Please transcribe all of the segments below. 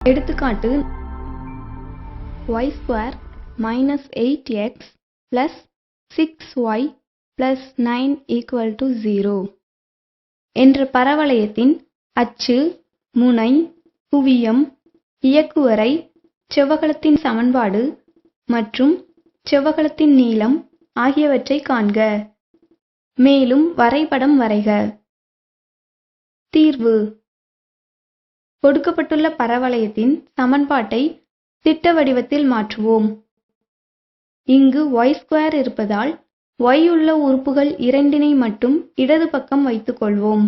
எடுத்துக்காட்டு y² minus 8x plus 6y plus 9 = 0 என்ற பரவளையத்தின் அச்சு, முனை, குவியம், இயக்குவரை, செவ்வகத்தின் சமன்பாடு மற்றும் செவ்வகத்தின் நீளம் ஆகியவற்றை காண்க. மேலும் வரைபடம் வரைக. தீர்வு: கொடுக்கப்பட்டுள்ள பரவளையத்தின் சமன்பாட்டை திட்ட வடிவத்தில் மாற்றுவோம். இங்கு y² இருப்பதால் y உள்ள உறுப்புகள் இரண்டினை மட்டும் இடது பக்கம் வைத்துக்கொள்வோம்.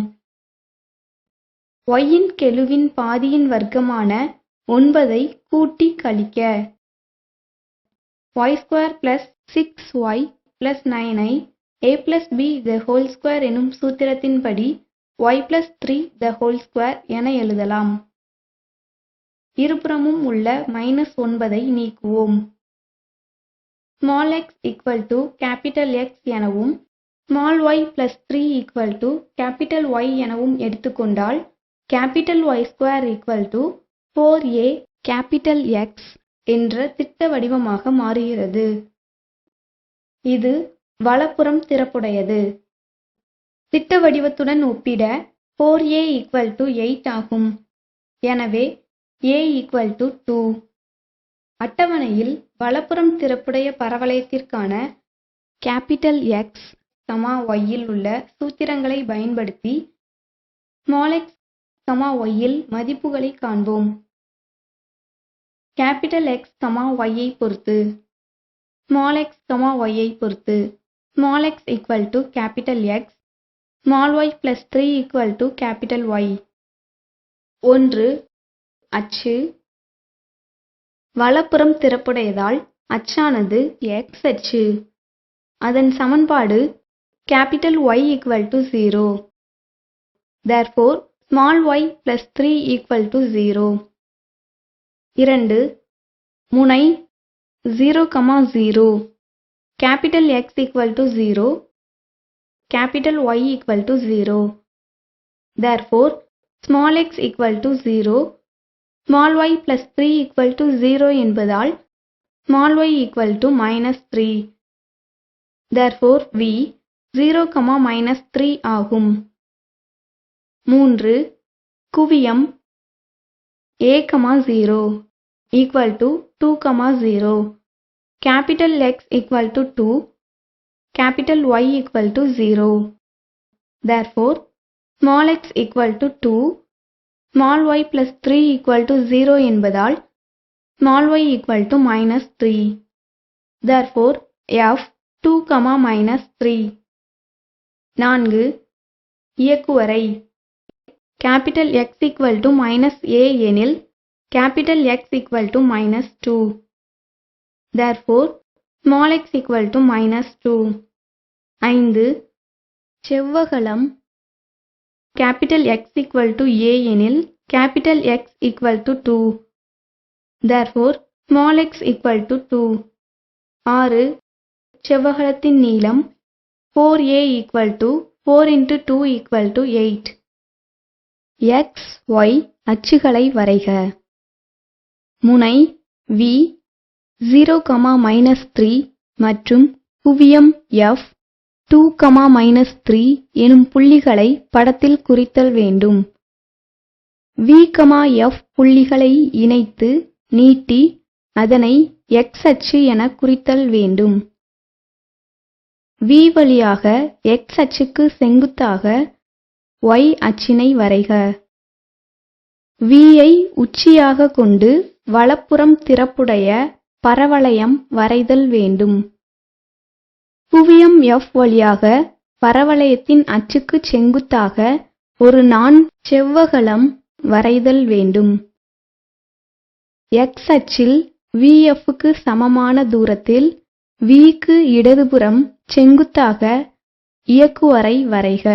y இன் கெழுவின் பாதியின் வர்க்கமான 9 ஐ கூட்டி கழிக்க. y² plus 6y plus 9 I a plus b the whole square எனும் சூத்திரத்தின்படி y plus 3 the whole square என எழுதலாம். இருபுறமும் உள்ள -9 ஐ நீக்குவோம். x = X எனவும் y plus 3 = Y எனவும் எடுத்துக்கொண்டால் Y² = 4a என்ற திட்ட வடிவமாக மாறுகிறது. இது வலப்புறம் திறப்புடையது. திட்ட வடிவத்துடன் ஒப்பிட 4a = 8 ஆகும். எனவே a = 2. அட்டவணையில் வலப்புறம் திறப்புடைய பரவளையத்திற்கான X, y இல் உள்ள சூத்திரங்களை பயன்படுத்தி x, y இல் மதிப்புகளை காண்போம். X, y ஐ பொறுத்து x, y ஐ பொறுத்து x = X, y plus 3 = Y. 1. அச்சு. வலப்புறம் திறப்புடையதால் அச்சானது x அச்சு. அதன் சமன்பாடு Y = 0. Therefore, y plus 3 = 0. 2. முனை 0, 0. X = 0. Y = 0. Therefore, x = 0. y plus 3 = 0 என்பதால் y = -3. Therefore, v 0, -3 ஆகும். 3. குவியம் a, 0 = 2, 0. X = 2. Y = 0. Therefore, x = 2. y plus 3 = 0 என்பதால் y = -3. Therefore, f 2, -3. 4. இயக்குவரை. X = -a எனில் X = -2. Therefore, x = -2. 5. செவ்வகம். X = a எனில் X = 2. Therefore, x = 2. 6. செவ்வகத்தின் நீளம். 4a = 4 × 2 = 8. x, y அச்சுகளை வரைக. முனை v 0, -3 மற்றும் குவியம் f 2, -3 எனும் புள்ளிகளை படத்தில் குறித்தல் வேண்டும். v, f புள்ளிகளை இணைத்து நீட்டி அதனை x அச்சு என குறித்தல் வேண்டும். v வழியாக x அச்சுக்கு செங்குத்தாக y அச்சினை வரைக. v ஐ உச்சியாக கொண்டு வலப்புறம் திறப்புடைய பரவளையம் வரைதல் வேண்டும். குவியம் f வழியாக பரவளையத்தின் அச்சுக்கு செங்குத்தாக ஒரு செவ்வகம் வரைதல் வேண்டும். x அச்சில் vf க்கு சமமான தூரத்தில் v க்கு இடதுபுறம் செங்குத்தாக இயக்குவரை வரைக.